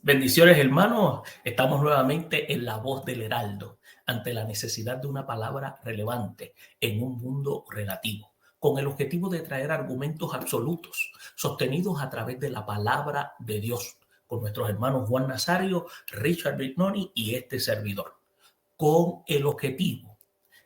Bendiciones, hermanos. Estamos nuevamente en La Voz del Heraldo, ante la necesidad de una palabra relevante en un mundo relativo, con el objetivo de traer argumentos absolutos, sostenidos a través de la palabra de Dios, con nuestros hermanos Juan Nazario, Richard Brignoni y este servidor, con el objetivo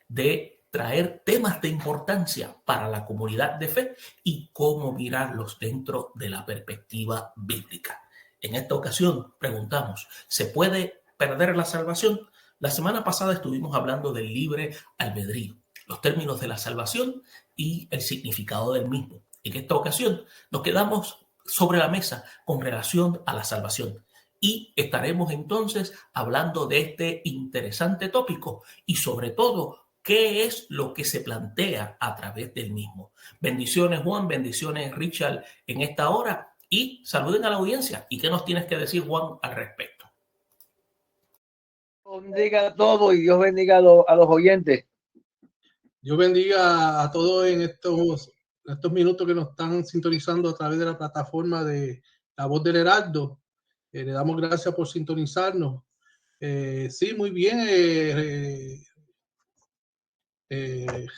de traer temas de importancia para la comunidad de fe y cómo mirarlos dentro de la perspectiva bíblica. En esta ocasión preguntamos, ¿se puede perder la salvación? La semana pasada estuvimos hablando del libre albedrío, los términos de la salvación y el significado del mismo. En esta ocasión nos quedamos sobre la mesa con relación a la salvación y estaremos entonces hablando de este interesante tópico y sobre todo qué es lo que se plantea a través del mismo. Bendiciones, Juan, bendiciones, Richard, en esta hora. Y saluden a la audiencia. ¿Y qué nos tienes que decir, Juan, al respecto? Bendiga a todos y Dios bendiga a los oyentes. Dios bendiga a todos en estos minutos que nos están sintonizando a través de la plataforma de La Voz del Heraldo. Le damos gracias por sintonizarnos. Sí, muy bien.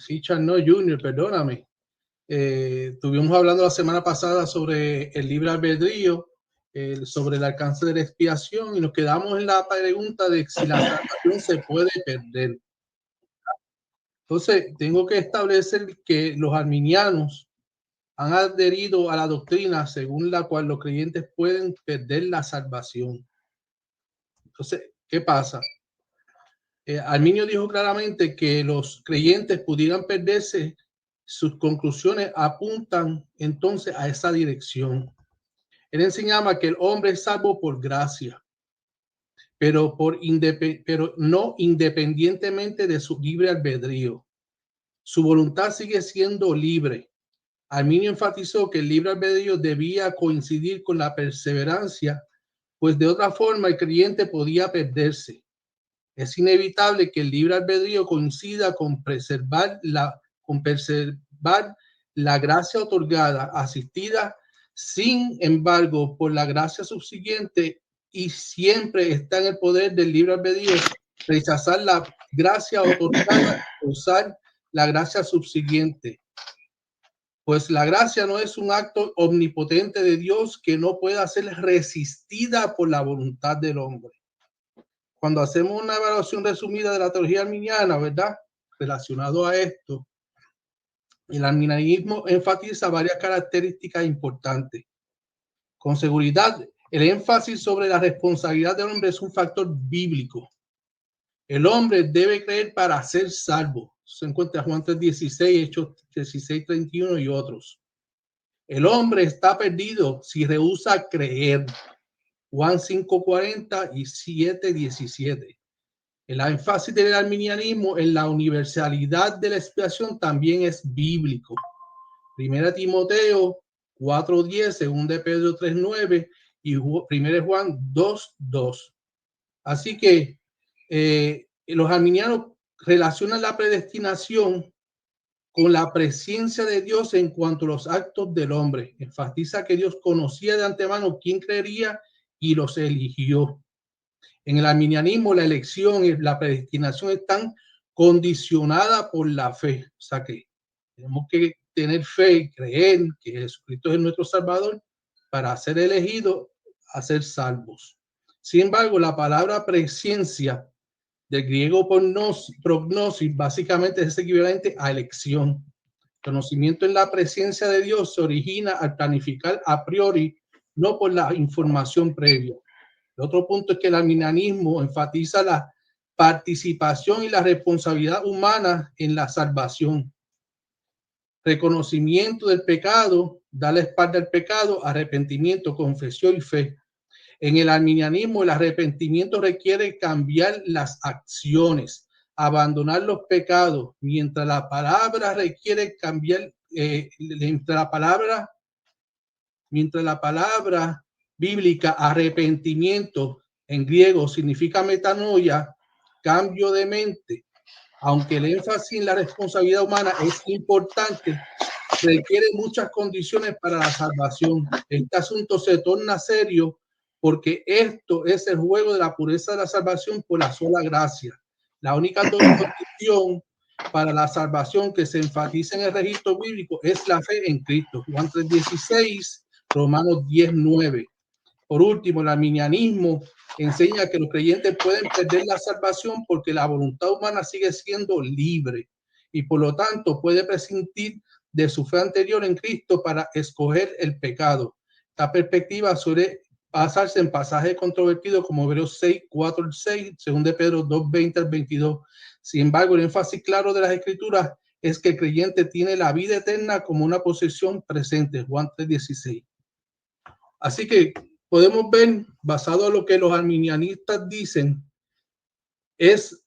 Richard no Junior, perdóname. Estuvimos hablando la semana pasada sobre el libre albedrío, sobre el alcance de la expiación, y nos quedamos en la pregunta de si la salvación se puede perder. Entonces, tengo que establecer que los arminianos han adherido a la doctrina según la cual los creyentes pueden perder la salvación. Entonces, ¿qué pasa? Arminio dijo claramente que los creyentes pudieran perderse. Sus conclusiones apuntan entonces a esa dirección. Él enseñaba que el hombre es salvo por gracia, pero no independientemente de su libre albedrío. Su voluntad sigue siendo libre. Arminio enfatizó que el libre albedrío debía coincidir con la perseverancia, pues de otra forma el creyente podía perderse. Es inevitable que el libre albedrío coincida con preservar la gracia otorgada, asistida, sin embargo, por la gracia subsiguiente, y siempre está en el poder del libre albedrío rechazar la gracia otorgada, usar la gracia subsiguiente. Pues la gracia no es un acto omnipotente de Dios que no pueda ser resistida por la voluntad del hombre. Cuando hacemos una evaluación resumida de la teología arminiana, ¿verdad? Relacionado a esto, el arminianismo enfatiza varias características importantes. Con seguridad, el énfasis sobre la responsabilidad del hombre es un factor bíblico. El hombre debe creer para ser salvo. Se encuentra Juan 3:16, Hechos 16:31 y otros. El hombre está perdido si rehúsa creer. Juan 5:40 y 7:17. El énfasis del arminianismo en la universalidad de la expiación también es bíblico. Primera Timoteo 4:10, segunda Pedro 3:9 y primera Juan 2:2. Así que los arminianos relacionan la predestinación con la presencia de Dios en cuanto a los actos del hombre. Enfatiza que Dios conocía de antemano quién creería y los eligió. En el arminianismo, la elección y la predestinación están condicionadas por la fe. O sea que tenemos que tener fe y creer que Jesucristo es nuestro Salvador para ser elegidos, a ser salvos. Sin embargo, la palabra presciencia, del griego prognosis, básicamente es equivalente a elección. Conocimiento en la presencia de Dios se origina al planificar a priori, no por la información previa. El otro punto es que el arminianismo enfatiza la participación y la responsabilidad humana en la salvación. Reconocimiento del pecado, dar la espalda al pecado, arrepentimiento, confesión y fe. En el arminianismo, el arrepentimiento requiere cambiar las acciones, abandonar los pecados, mientras la palabra requiere cambiar, mientras la palabra bíblica arrepentimiento en griego significa metanoia, cambio de mente. Aunque el énfasis en la responsabilidad humana es importante, requiere muchas condiciones para la salvación. Este asunto se torna serio porque esto es el juego de la pureza de la salvación por la sola gracia. La única condición para la salvación que se enfatiza en el registro bíblico es la fe en Cristo. Juan 3:16, Romanos 10:9. Por último, el arminianismo enseña que los creyentes pueden perder la salvación porque la voluntad humana sigue siendo libre y por lo tanto puede prescindir de su fe anterior en Cristo para escoger el pecado. Esta perspectiva suele basarse en pasajes controvertidos como Hebreos 6:4-6, 2 de Pedro 2:20-22. Sin embargo, el énfasis claro de las Escrituras es que el creyente tiene la vida eterna como una posesión presente, Juan 3:16. Así que podemos ver, basado en lo que los arminianistas dicen, es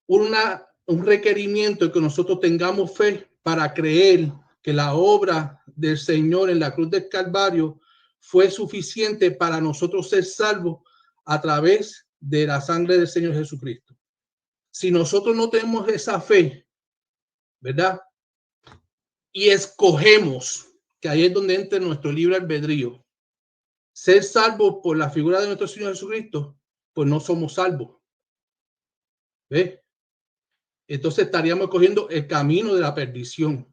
un requerimiento que nosotros tengamos fe para creer que la obra del Señor en la cruz del Calvario fue suficiente para nosotros ser salvos a través de la sangre del Señor Jesucristo. Si nosotros no tenemos esa fe, ¿verdad? Y escogemos, que ahí es donde entra nuestro libre albedrío, ser salvos por la figura de nuestro Señor Jesucristo, pues no somos salvos. ¿Ves? Entonces estaríamos cogiendo el camino de la perdición.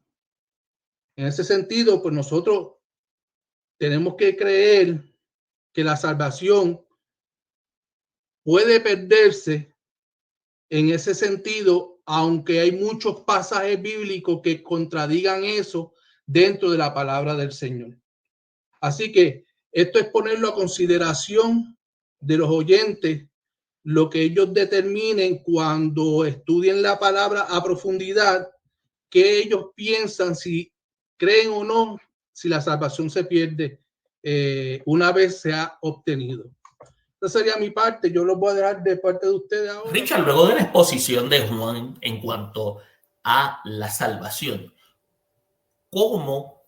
En ese sentido, pues nosotros tenemos que creer que la salvación puede perderse en ese sentido, aunque hay muchos pasajes bíblicos que contradigan eso dentro de la palabra del Señor. Así que esto es ponerlo a consideración de los oyentes, lo que ellos determinen cuando estudien la palabra a profundidad, que ellos piensan, si creen o no, si la salvación se pierde una vez se ha obtenido. Esa sería mi parte. Yo lo voy a dejar de parte de ustedes ahora. Richard, luego de la exposición de Juan en cuanto a la salvación, ¿cómo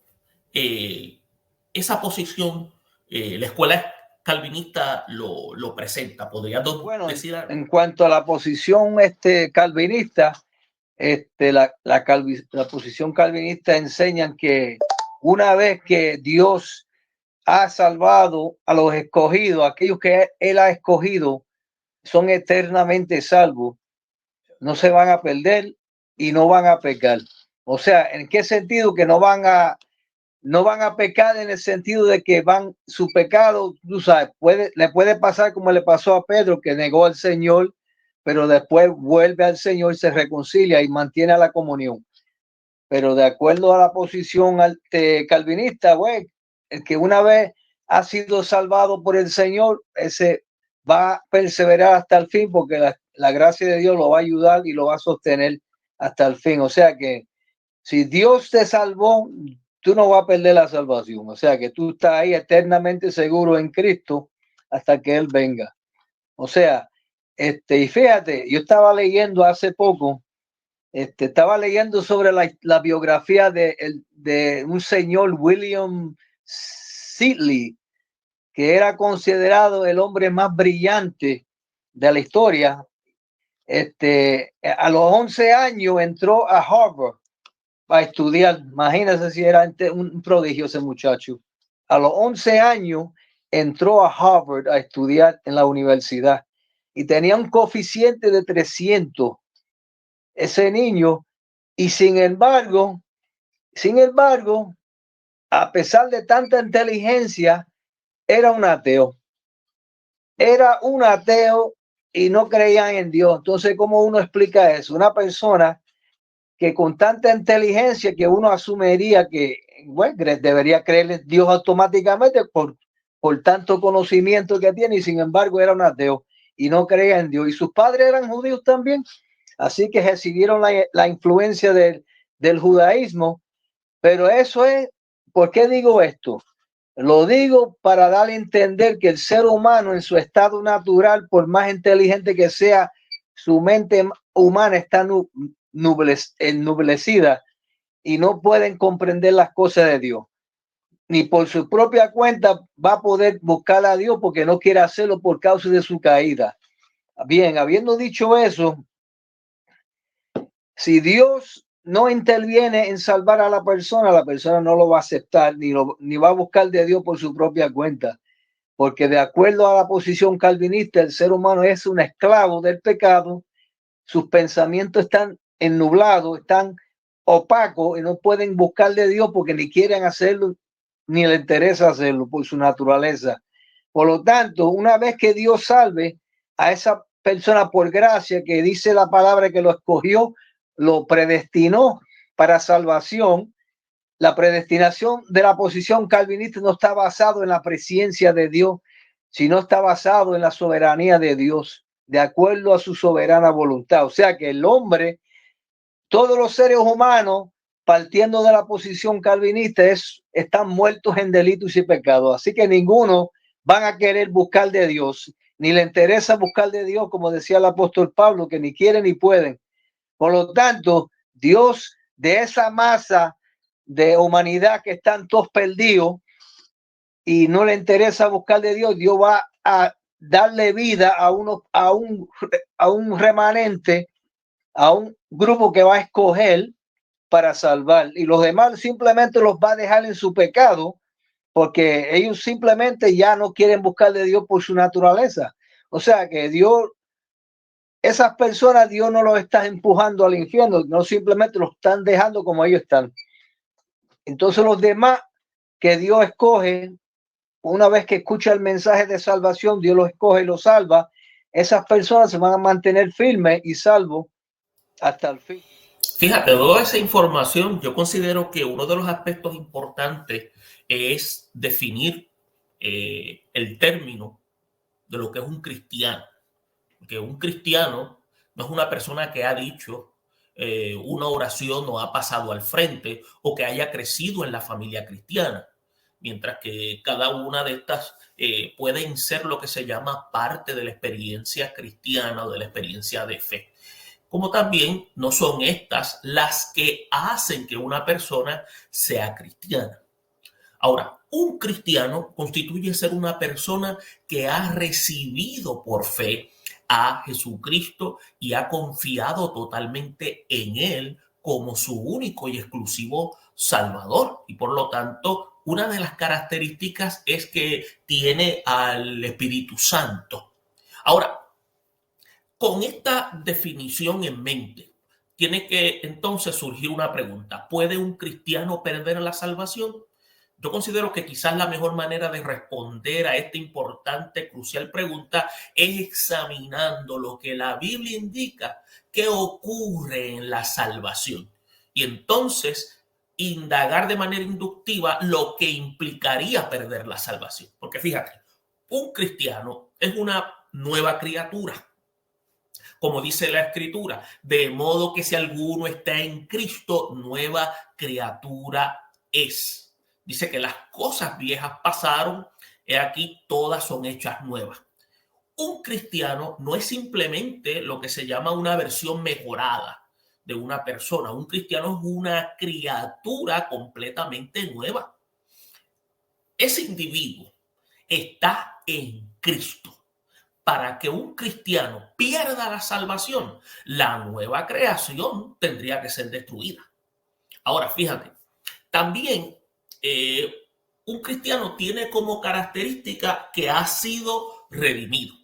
esa posición la escuela calvinista lo presenta? ¿Podría decir algo? En cuanto a la posición calvinista, la posición calvinista enseñan que una vez que Dios ha salvado a los escogidos, aquellos que Él ha escogido son eternamente salvos, no se van a perder y no van a pecar. O sea, ¿en qué sentido? Que no van a pecar en el sentido de que su pecado, tú sabes, le puede pasar como le pasó a Pedro, que negó al Señor, pero después vuelve al Señor, se reconcilia y mantiene la comunión. Pero de acuerdo a la posición calvinista, güey, el que una vez ha sido salvado por el Señor, ese va a perseverar hasta el fin, porque la gracia de Dios lo va a ayudar y lo va a sostener hasta el fin. O sea que si Dios te salvó, tú no vas a perder la salvación. O sea que tú estás ahí eternamente seguro en Cristo hasta que Él venga. O sea, y fíjate, yo estaba leyendo hace poco, estaba leyendo sobre la biografía de un señor William Sidley, que era considerado el hombre más brillante de la historia. A los 11 años entró a Harvard a estudiar. Imagínense si era un prodigio ese muchacho. A los 11 años entró a Harvard a estudiar en la universidad y tenía un coeficiente de 300 ese niño, y sin embargo, a pesar de tanta inteligencia, era un ateo. Era un ateo y no creían en Dios. Entonces, ¿cómo uno explica eso? Una persona que con tanta inteligencia que uno asumiría que, bueno, debería creerle en Dios automáticamente por tanto conocimiento que tiene, y sin embargo era un ateo y no creía en Dios. Y sus padres eran judíos también, así que recibieron la influencia del judaísmo. Pero eso es, ¿por qué digo esto? Lo digo para dar a entender que el ser humano en su estado natural, por más inteligente que sea, su mente humana está ennublecida y no pueden comprender las cosas de Dios. Ni por su propia cuenta va a poder buscar a Dios porque no quiere hacerlo por causa de su caída. Bien, habiendo dicho eso, si Dios no interviene en salvar a la persona no lo va a aceptar ni va a buscar de Dios por su propia cuenta. porque de acuerdo a la posición calvinista, el ser humano es un esclavo del pecado, sus pensamientos están ennublados, están opacos y no pueden buscar de Dios porque ni quieren hacerlo, ni les interesa hacerlo por su naturaleza. Por lo tanto, una vez que Dios salve a esa persona por gracia, que dice la palabra que lo escogió, lo predestinó para salvación, la predestinación de la posición calvinista no está basado en la presencia de Dios, sino está basado en la soberanía de Dios, de acuerdo a su soberana voluntad. O sea que el hombre, todos los seres humanos, partiendo de la posición calvinista, están muertos en delitos y pecados. Así que ninguno van a querer buscar de Dios, ni le interesa buscar de Dios, como decía el apóstol Pablo, que ni quieren ni pueden. Por lo tanto, Dios, de esa masa de humanidad que están todos perdidos y no le interesa buscar de Dios, Dios va a darle vida a un remanente, a un grupo que va a escoger para salvar, y los demás simplemente los va a dejar en su pecado porque ellos simplemente ya no quieren buscar de Dios por su naturaleza. O sea que Dios, esas personas, Dios no los está empujando al infierno, no, simplemente los están dejando como ellos están. Entonces los demás que Dios escoge, una vez que escucha el mensaje de salvación, Dios los escoge y los salva. Esas personas se van a mantener firmes y salvos hasta el fin. Fíjate, toda esa información, yo considero que uno de los aspectos importantes es definir el término de lo que es un cristiano. Porque un cristiano no es una persona que ha dicho una oración o ha pasado al frente o que haya crecido en la familia cristiana. Mientras que cada una de estas pueden ser lo que se llama parte de la experiencia cristiana o de la experiencia de fe. Como también no son estas las que hacen que una persona sea cristiana. Ahora, un cristiano constituye ser una persona que ha recibido por fe a Jesucristo y ha confiado totalmente en Él como su único y exclusivo Salvador. Y por lo tanto, una de las características es que tiene al Espíritu Santo. Ahora, con esta definición en mente, tiene que entonces surgir una pregunta. ¿Puede un cristiano perder la salvación? Yo considero que quizás la mejor manera de responder a esta importante, crucial pregunta es examinando lo que la Biblia indica que ocurre en la salvación. Y entonces indagar de manera inductiva lo que implicaría perder la salvación. Porque fíjate, un cristiano es una nueva criatura. Como dice la Escritura, de modo que si alguno está en Cristo, nueva criatura es. Dice que las cosas viejas pasaron, he aquí todas son hechas nuevas. Un cristiano no es simplemente lo que se llama una versión mejorada de una persona. Un cristiano es una criatura completamente nueva. Ese individuo está en Cristo. Para que un cristiano pierda la salvación, la nueva creación tendría que ser destruida. Ahora, fíjate, también un cristiano tiene como característica que ha sido redimido.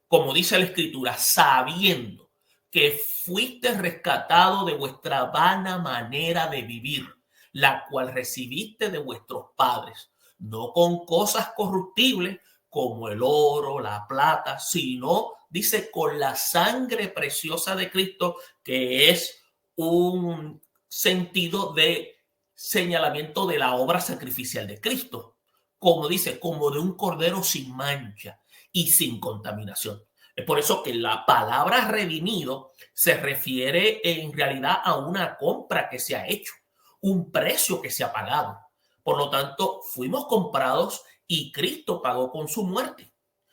Como dice la Escritura, sabiendo que fuiste rescatado de vuestra vana manera de vivir, la cual recibiste de vuestros padres, no con cosas corruptibles, como el oro, la plata, sino, dice, con la sangre preciosa de Cristo, que es un sentido de señalamiento de la obra sacrificial de Cristo. Como dice, como de un cordero sin mancha y sin contaminación. Es por eso que la palabra redimido se refiere en realidad a una compra que se ha hecho, un precio que se ha pagado. Por lo tanto, fuimos comprados y Cristo pagó con su muerte.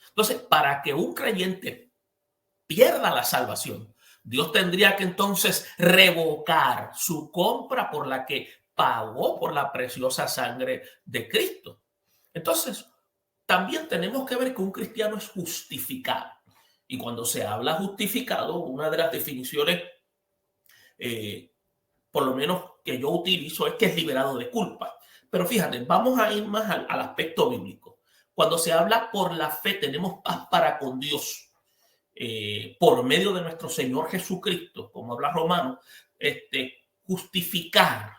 Entonces, para que un creyente pierda la salvación, Dios tendría que entonces revocar su compra por la que pagó por la preciosa sangre de Cristo. Entonces, también tenemos que ver que un cristiano es justificado. Y cuando se habla justificado, una de las definiciones, por lo menos que yo utilizo, es que es liberado de culpa. Pero fíjate, vamos a ir más al aspecto bíblico. Cuando se habla por la fe, tenemos paz para con Dios por medio de nuestro Señor Jesucristo, como habla Romano. Justificar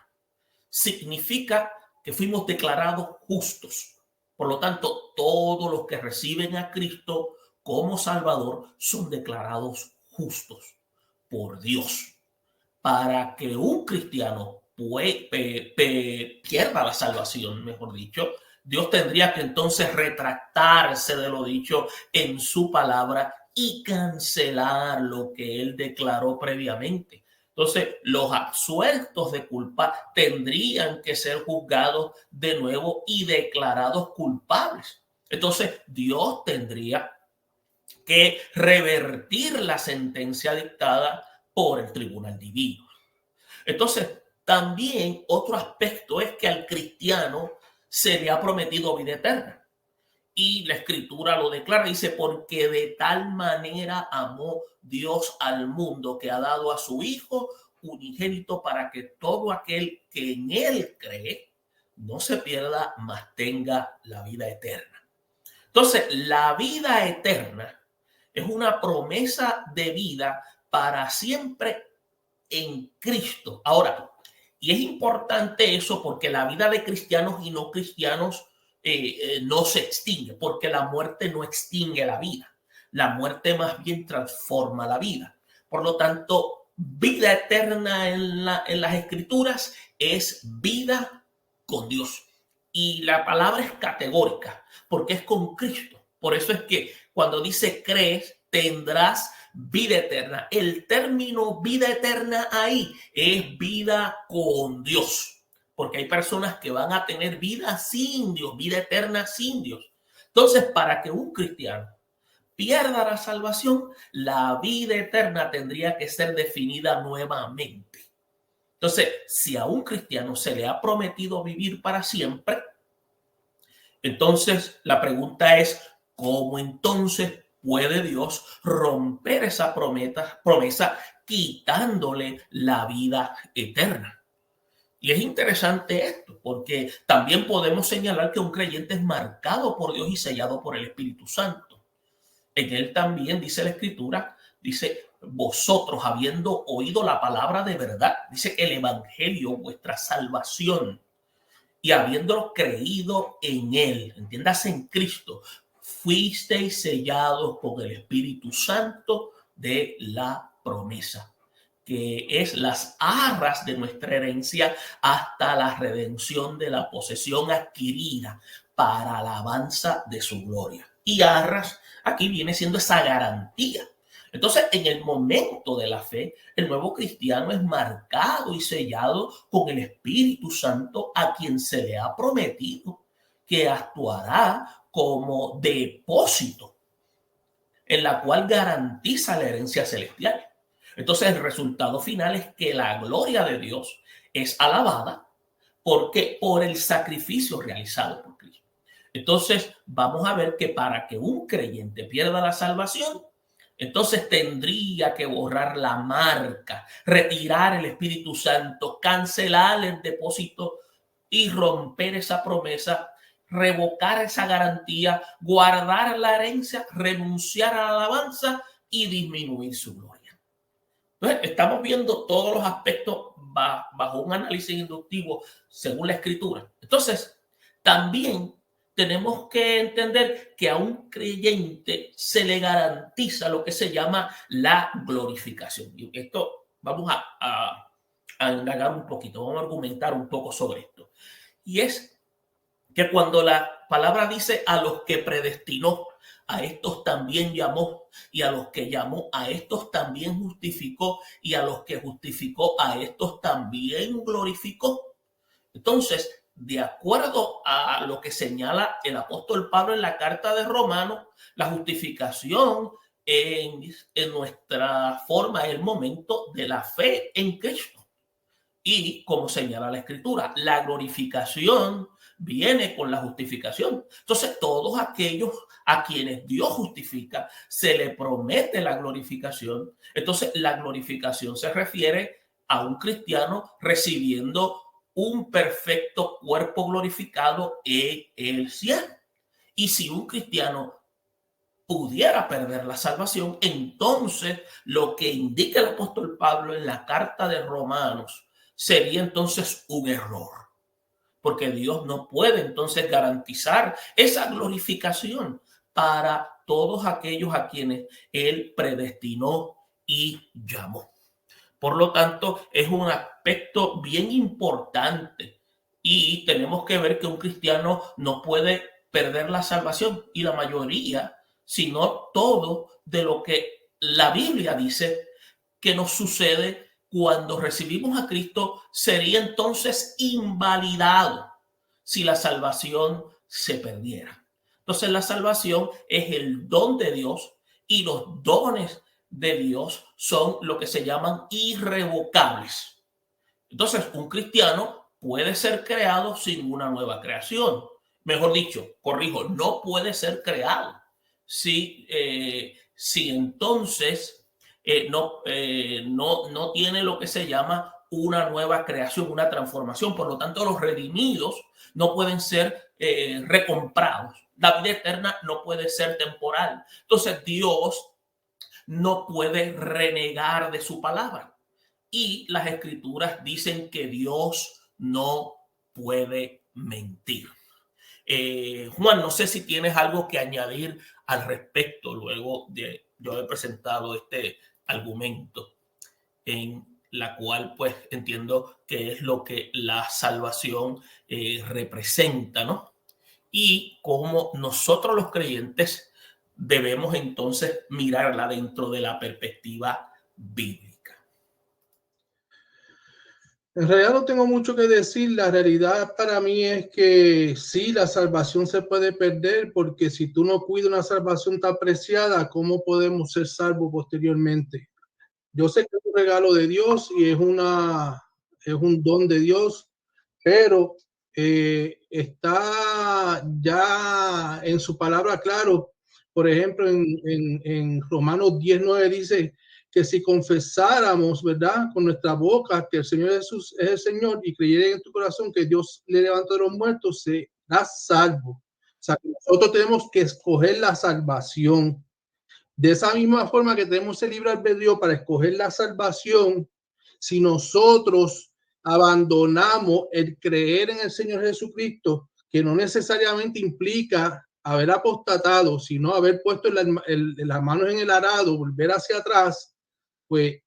significa que fuimos declarados justos. Por lo tanto, todos los que reciben a Cristo como Salvador son declarados justos por Dios. Para que un cristiano pierda la salvación, mejor dicho, Dios tendría que entonces retractarse de lo dicho en su palabra y cancelar lo que él declaró previamente. Entonces, los absueltos de culpa tendrían que ser juzgados de nuevo y declarados culpables. Entonces, Dios tendría que revertir la sentencia dictada por el tribunal divino. Entonces, también otro aspecto es que al cristiano se le ha prometido vida eterna. Y la escritura lo declara, dice, porque de tal manera amó Dios al mundo que ha dado a su Hijo unigénito para que todo aquel que en él cree no se pierda, mas tenga la vida eterna. Entonces, la vida eterna es una promesa de vida para siempre en Cristo. Ahora, y es importante eso porque la vida de cristianos y no cristianos no se extingue, porque la muerte no extingue la vida. La muerte más bien transforma la vida. Por lo tanto, vida eterna en las escrituras es vida con Dios. Y la palabra es categórica porque es con Cristo. Por eso es que cuando dice crees, tendrás vida eterna. El término vida eterna ahí es vida con Dios. Porque hay personas que van a tener vida sin Dios, vida eterna sin Dios. Entonces, para que un cristiano pierda la salvación, la vida eterna tendría que ser definida nuevamente. Entonces, si a un cristiano se le ha prometido vivir para siempre, entonces la pregunta es, ¿cómo entonces puede Dios romper esa promesa quitándole la vida eterna? Y es interesante esto, porque también podemos señalar que un creyente es marcado por Dios y sellado por el Espíritu Santo. En él también dice la Escritura, dice, vosotros habiendo oído la palabra de verdad, dice el Evangelio, vuestra salvación, y habiéndolo creído en él, entiéndase en Cristo, fuisteis sellados con el Espíritu Santo de la promesa, que es las arras de nuestra herencia hasta la redención de la posesión adquirida para alabanza de su gloria. Y arras aquí viene siendo esa garantía. Entonces, en el momento de la fe, el nuevo cristiano es marcado y sellado con el Espíritu Santo, a quien se le ha prometido que actuará como depósito, en la cual garantiza la herencia celestial. Entonces, el resultado final es que la gloria de Dios es alabada porque por el sacrificio realizado por Cristo. Entonces, vamos a ver que para que un creyente pierda la salvación, entonces tendría que borrar la marca, retirar el Espíritu Santo, cancelar el depósito y romper esa promesa, revocar esa garantía, guardar la herencia, renunciar a la alabanza y disminuir su gloria. Entonces, estamos viendo todos los aspectos bajo un análisis inductivo según la Escritura. Entonces, también tenemos que entender que a un creyente se le garantiza lo que se llama la glorificación. Y esto vamos a indagar un poquito, vamos a argumentar un poco sobre esto. Y es que cuando la palabra dice a los que predestinó, a estos también llamó, y a los que llamó, a estos también justificó, y a los que justificó, a estos también glorificó. Entonces, de acuerdo a lo que señala el apóstol Pablo en la carta de Romanos, la justificación en nuestra forma es el momento de la fe en Cristo. Y como señala la Escritura, la glorificación viene con la justificación. Entonces, todos aquellos a quienes Dios justifica, se le promete la glorificación. Entonces, la glorificación se refiere a un cristiano recibiendo un perfecto cuerpo glorificado en el cielo. Y si un cristiano pudiera perder la salvación, entonces lo que indica el apóstol Pablo en la carta de Romanos sería entonces un error, porque Dios no puede entonces garantizar esa glorificación para todos aquellos a quienes Él predestinó y llamó. Por lo tanto, es un aspecto bien importante y tenemos que ver que un cristiano no puede perder la salvación, y la mayoría, sino todo de lo que la Biblia dice que nos sucede cuando recibimos a Cristo sería entonces invalidado si la salvación se perdiera. Entonces la salvación es el don de Dios, y los dones de Dios son lo que se llaman irrevocables. Entonces un cristiano puede ser creado sin una nueva creación. Mejor dicho, corrijo, no puede ser creado si entonces no tiene lo que se llama una nueva creación, una transformación. Por lo tanto, los redimidos no pueden ser recomprados. La vida eterna no puede ser temporal. Entonces, Dios no puede renegar de su palabra. Y las escrituras dicen que Dios no puede mentir. Juan, no sé si tienes algo que añadir al respecto luego de yo haber presentado este argumento, en la cual pues entiendo que es lo que la salvación representa, ¿no? Y cómo nosotros los creyentes debemos entonces mirarla dentro de la perspectiva bíblica. En realidad no tengo mucho que decir. La realidad para mí es que sí, la salvación se puede perder, porque si tú no cuidas una salvación tan preciada, ¿cómo podemos ser salvos posteriormente? Yo sé que es un regalo de Dios y es un don de Dios, pero está ya en su palabra claro. Por ejemplo, en Romanos 10:9 dice que si confesáramos, ¿verdad?, con nuestra boca que el Señor Jesús es el Señor y creyera en tu corazón que Dios le levantó de los muertos, serás salvo. O sea, que nosotros tenemos que escoger la salvación. De esa misma forma que tenemos el libre albedrío para escoger la salvación, si nosotros abandonamos el creer en el Señor Jesucristo, que no necesariamente implica haber apostatado, sino haber puesto las manos en el arado, volver hacia atrás, pues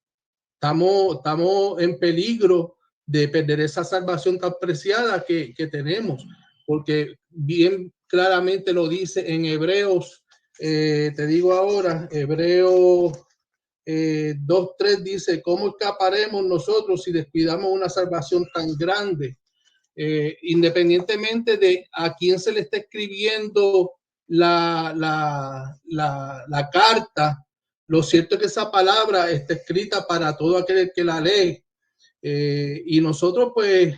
estamos en peligro de perder esa salvación tan preciada que tenemos, porque bien claramente lo dice en Hebreos, te digo ahora, Hebreos 2:3 dice: ¿cómo escaparemos nosotros si descuidamos una salvación tan grande? Independientemente de a quién se le está escribiendo la carta, lo cierto es que esa palabra está escrita para todo aquel que la lee. Y nosotros pues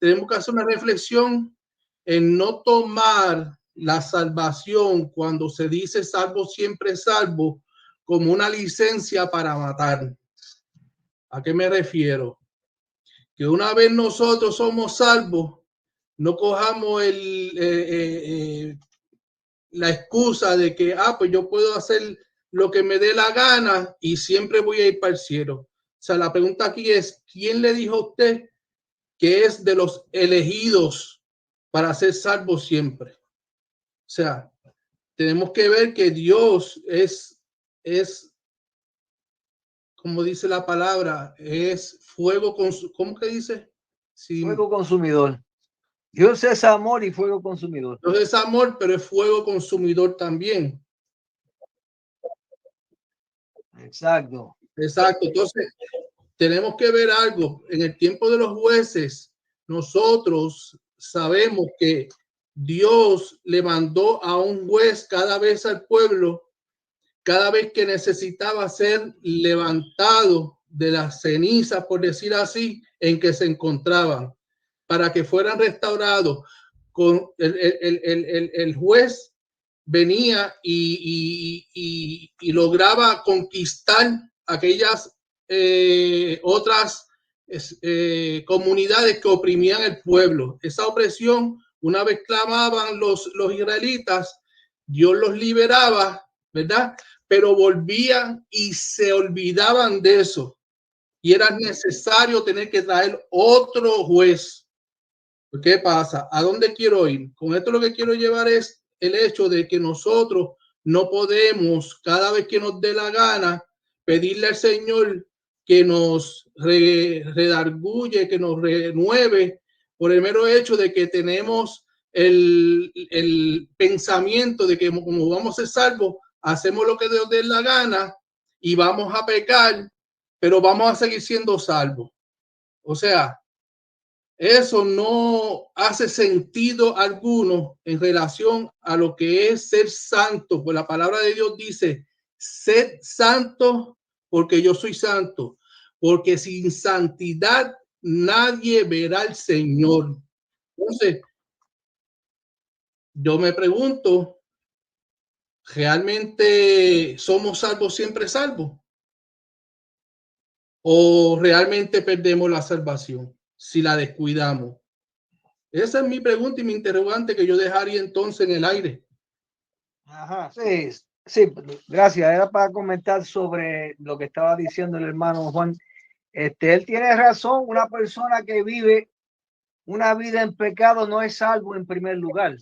tenemos que hacer una reflexión en no tomar la salvación, cuando se dice salvo siempre salvo, como una licencia para matar. ¿A qué me refiero? Que una vez nosotros somos salvos, no cojamos la excusa de que pues yo puedo hacer lo que me dé la gana y siempre voy a ir para el cielo. O sea, la pregunta aquí es: ¿quién le dijo a usted que es de los elegidos para ser salvo siempre? O sea, tenemos que ver que Dios es como dice la palabra, es fuego ¿cómo que dice? Sí. Fuego consumidor. Dios es amor y fuego consumidor. Dios es amor, pero es fuego consumidor también. Exacto. Exacto. Entonces, tenemos que ver algo. En el tiempo de los jueces, nosotros sabemos que Dios le mandó a un juez cada vez al pueblo, cada vez que necesitaba ser levantado de las cenizas, por decir así, en que se encontraban, para que fueran restaurados. Con el juez venía y lograba conquistar aquellas otras comunidades que oprimían el pueblo. Esa opresión una vez clamaban los israelitas, Dios los liberaba, ¿verdad? Pero volvían y se olvidaban de eso. Y era necesario tener que traer otro juez. ¿Qué pasa? ¿A dónde quiero ir? Con esto lo que quiero llevar es el hecho de que nosotros no podemos, cada vez que nos dé la gana, pedirle al Señor que nos redarguye, que nos renueve, por el mero hecho de que tenemos el pensamiento de que como vamos a ser salvos, hacemos lo que Dios dé la gana y vamos a pecar, pero vamos a seguir siendo salvos. O sea, eso no hace sentido alguno en relación a lo que es ser santo. Pues la palabra de Dios dice, sed santo porque yo soy santo. Porque sin santidad nadie verá al Señor. Entonces, yo me pregunto, ¿realmente somos salvos siempre salvos? ¿O realmente perdemos la salvación si la descuidamos? Esa es mi pregunta y mi interrogante que yo dejaría entonces en el aire. Ajá, sí, sí, gracias. Era para comentar sobre lo que estaba diciendo el hermano Juan. Él tiene razón. Una persona que vive una vida en pecado no es salvo en primer lugar.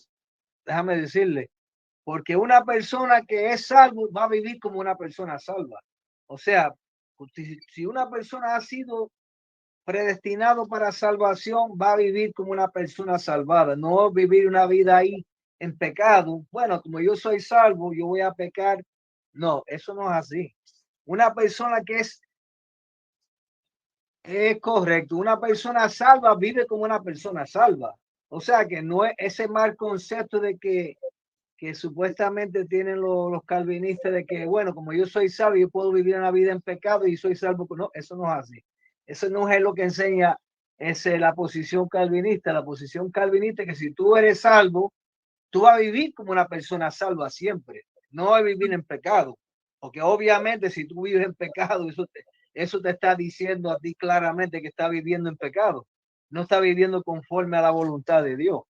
Déjame decirle, porque una persona que es salvo va a vivir como una persona salva. O sea, si una persona ha sido predestinado para salvación, va a vivir como una persona salvada, no vivir una vida ahí en pecado. Bueno, como yo soy salvo, yo voy a pecar. No, eso no es así. Una persona que es correcto, una persona salva vive como una persona salva. O sea que no es ese mal concepto de que supuestamente tienen los calvinistas de que, bueno, como yo soy salvo, yo puedo vivir una vida en pecado y soy salvo. No, eso no es así. Eso no es lo que enseña la posición calvinista. La posición calvinista es que si tú eres salvo, tú vas a vivir como una persona salva siempre. No vas a vivir en pecado. Porque obviamente si tú vives en pecado, eso te está diciendo a ti claramente que está viviendo en pecado. No está viviendo conforme a la voluntad de Dios.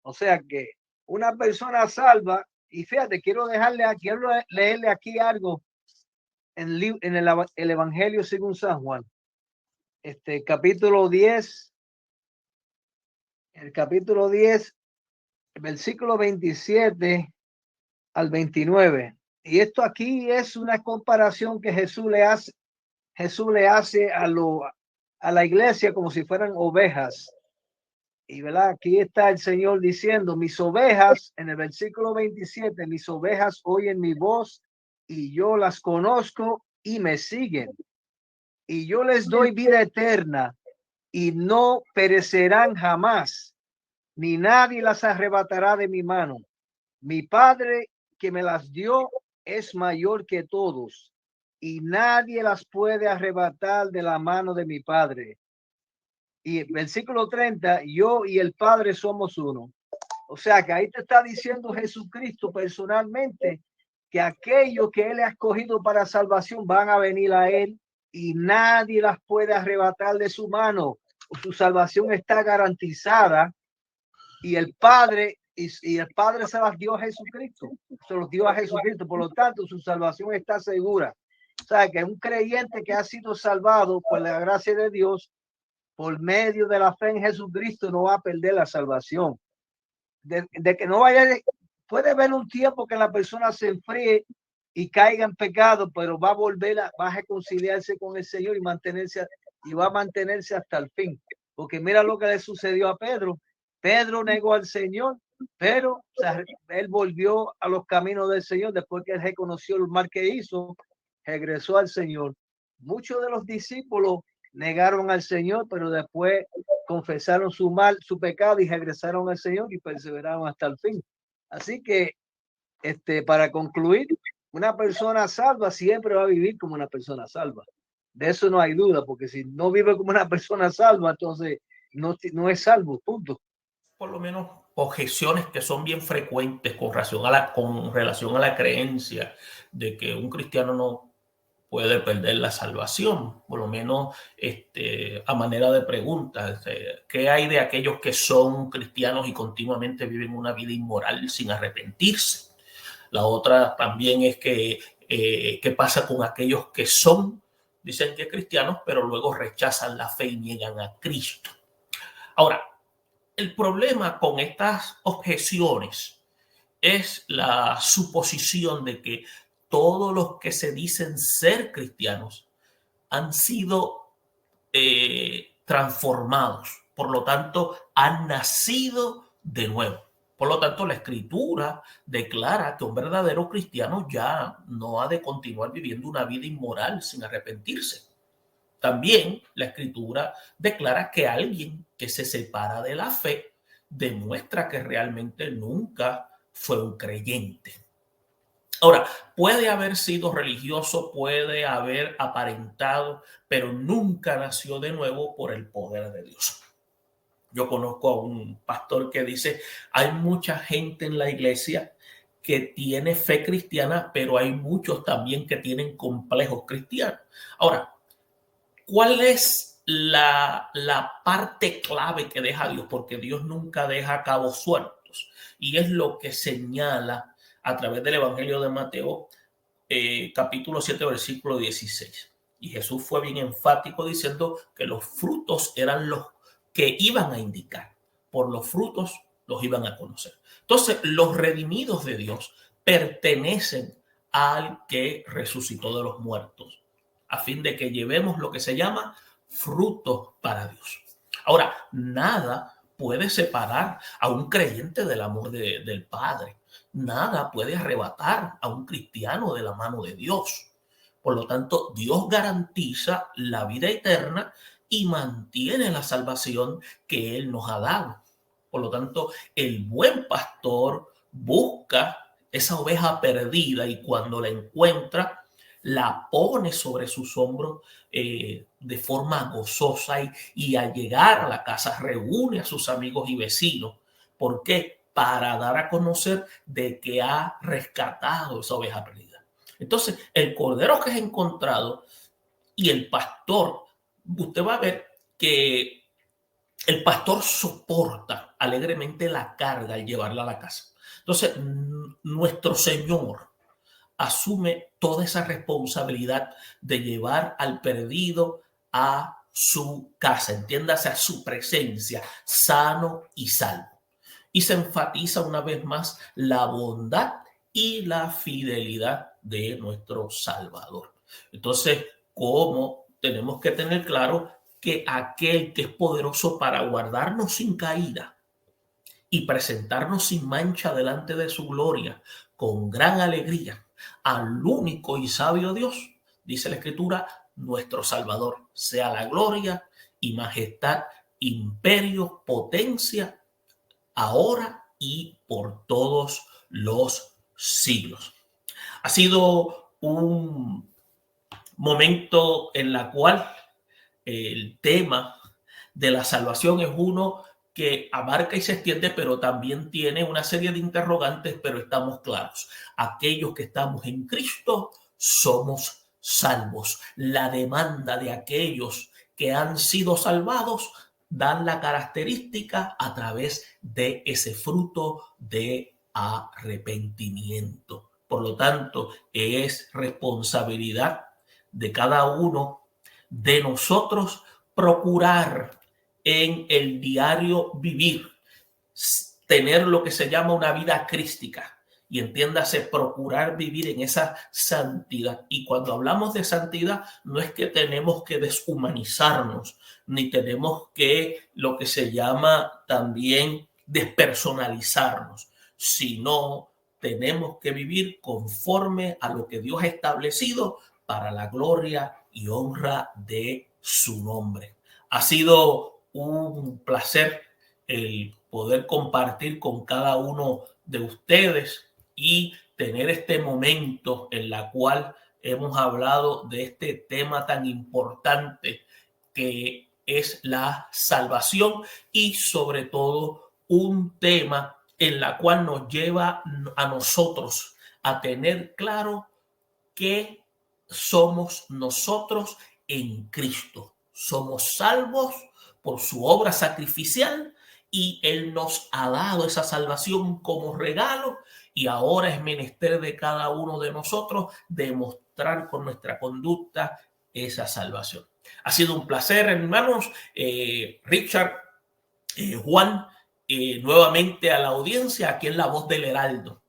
O sea que una persona salva, y fíjate, quiero leerle aquí algo en el Evangelio según San Juan. Capítulo 10, el capítulo 10, versículo 27 al 29. Y esto aquí es una comparación que Jesús le hace a la iglesia como si fueran ovejas. Y verdad, aquí está el Señor diciendo, mis ovejas, en el versículo 27, mis ovejas oyen mi voz y yo las conozco y me siguen. Y yo les doy vida eterna y no perecerán jamás, ni nadie las arrebatará de mi mano. Mi Padre que me las dio es mayor que todos y nadie las puede arrebatar de la mano de mi Padre. Y versículo 30, yo y el Padre somos uno. O sea que ahí te está diciendo Jesucristo personalmente que aquellos que Él ha escogido para salvación van a venir a Él y nadie las puede arrebatar de su mano. Su salvación está garantizada y el Padre se las dio a Jesucristo. Se los dio a Jesucristo. Por lo tanto, su salvación está segura. O sea que un creyente que ha sido salvado por la gracia de Dios por medio de la fe en Jesucristo no va a perder la salvación. De que no vaya, puede haber un tiempo que la persona se enfríe y caiga en pecado, pero va a volver va a reconciliarse con el Señor y va a mantenerse hasta el fin. Porque mira lo que le sucedió a Pedro. Pedro negó al Señor, pero o sea, él volvió a los caminos del Señor después que él reconoció el mal que hizo, regresó al Señor. Muchos de los discípulos negaron al Señor, pero después confesaron su pecado y regresaron al Señor y perseveraron hasta el fin. Así que, para concluir, una persona salva siempre va a vivir como una persona salva. De eso no hay duda, porque si no vive como una persona salva, entonces no es salvo, punto. Por lo menos objeciones que son bien frecuentes con relación a la creencia de que un cristiano puede perder la salvación, por lo menos a manera de pregunta. ¿Qué hay de aquellos que son cristianos y continuamente viven una vida inmoral sin arrepentirse? La otra también es que ¿qué pasa con aquellos que dicen que cristianos, pero luego rechazan la fe y niegan a Cristo? Ahora, el problema con estas objeciones es la suposición de que todos los que se dicen ser cristianos han sido transformados, por lo tanto, han nacido de nuevo. Por lo tanto, la Escritura declara que un verdadero cristiano ya no ha de continuar viviendo una vida inmoral sin arrepentirse. También la Escritura declara que alguien que se separa de la fe demuestra que realmente nunca fue un creyente. Ahora, puede haber sido religioso, puede haber aparentado, pero nunca nació de nuevo por el poder de Dios. Yo conozco a un pastor que dice, hay mucha gente en la iglesia que tiene fe cristiana, pero hay muchos también que tienen complejos cristianos. Ahora, ¿cuál es la parte clave que deja Dios? Porque Dios nunca deja cabos sueltos. Y es lo que señala a través del Evangelio de Mateo, capítulo 7, versículo 16. Y Jesús fue bien enfático diciendo que los frutos eran los que iban a indicar. Por los frutos los iban a conocer. Entonces, los redimidos de Dios pertenecen al que resucitó de los muertos, a fin de que llevemos lo que se llama frutos para Dios. Ahora, nada puede separar a un creyente del amor del Padre. Nada puede arrebatar a un cristiano de la mano de Dios. Por lo tanto, Dios garantiza la vida eterna y mantiene la salvación que Él nos ha dado. Por lo tanto, el buen pastor busca esa oveja perdida y cuando la encuentra, la pone sobre sus hombros de forma gozosa y al llegar a la casa reúne a sus amigos y vecinos. ¿Por qué? Para dar a conocer de que ha rescatado esa oveja perdida. Entonces, el cordero que es encontrado y el pastor, usted va a ver que el pastor soporta alegremente la carga al llevarla a la casa. Entonces, nuestro Señor asume toda esa responsabilidad de llevar al perdido a su casa, entiéndase, a su presencia, sano y salvo. Y se enfatiza una vez más la bondad y la fidelidad de nuestro Salvador. Entonces, ¿cómo tenemos que tener claro que aquel que es poderoso para guardarnos sin caída y presentarnos sin mancha delante de su gloria con gran alegría al único y sabio Dios, dice la Escritura, nuestro Salvador, sea la gloria y majestad, imperio, potencia, ahora y por todos los siglos? Ha sido un momento en la cual el tema de la salvación es uno que abarca y se extiende, pero también tiene una serie de interrogantes, pero estamos claros. Aquellos que estamos en Cristo somos salvos. La demanda de aquellos que han sido salvados dan la característica a través de ese fruto de arrepentimiento. Por lo tanto, es responsabilidad de cada uno de nosotros procurar en el diario vivir, tener lo que se llama una vida crística. Y entiéndase, procurar vivir en esa santidad. Y cuando hablamos de santidad, no es que tenemos que deshumanizarnos, ni tenemos que lo que se llama también despersonalizarnos, sino tenemos que vivir conforme a lo que Dios ha establecido para la gloria y honra de su nombre. Ha sido un placer el poder compartir con cada uno de ustedes y tener este momento en la cual hemos hablado de este tema tan importante que es la salvación y sobre todo un tema en la cual nos lleva a nosotros a tener claro que somos nosotros en Cristo. Somos salvos por su obra sacrificial y Él nos ha dado esa salvación como regalo y ahora es menester de cada uno de nosotros demostrar con nuestra conducta esa salvación. Ha sido un placer, hermanos. Richard, Juan, nuevamente a la audiencia, aquí en La Voz del Heraldo,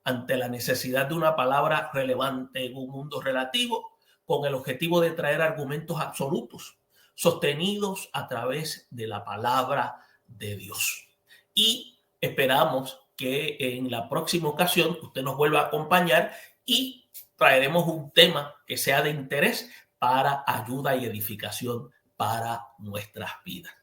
ante la necesidad de una palabra relevante en un mundo relativo, con el objetivo de traer argumentos absolutos, sostenidos a través de la palabra de Dios. Y esperamos que en la próxima ocasión usted nos vuelva a acompañar y traeremos un tema que sea de interés para ayuda y edificación para nuestras vidas.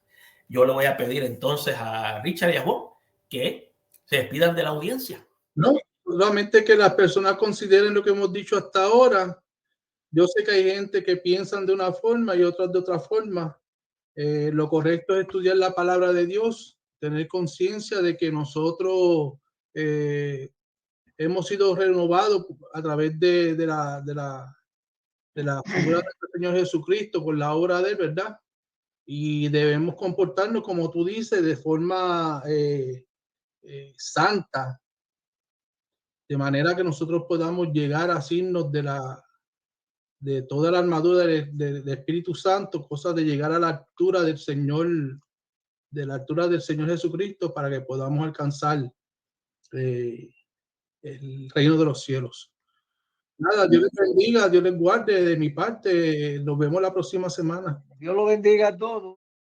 Yo le voy a pedir entonces a Richard y a Juan que se despidan de la audiencia. No, solamente que las personas consideren lo que hemos dicho hasta ahora. Yo sé que hay gente que piensan de una forma y otras de otra forma. Lo correcto es estudiar la palabra de Dios, tener conciencia de que nosotros hemos sido renovados a través de la figura de nuestro Señor Jesucristo por la obra de Él, ¿verdad? Y debemos comportarnos, como tú dices, de forma santa, de manera que nosotros podamos llegar a signos de toda la armadura del Espíritu Santo, cosa de llegar a la altura del Señor, Jesucristo, para que podamos alcanzar el reino de los cielos. Nada, Dios les bendiga, Dios les guarde. De mi parte, nos vemos la próxima semana. Dios lo bendiga a todos.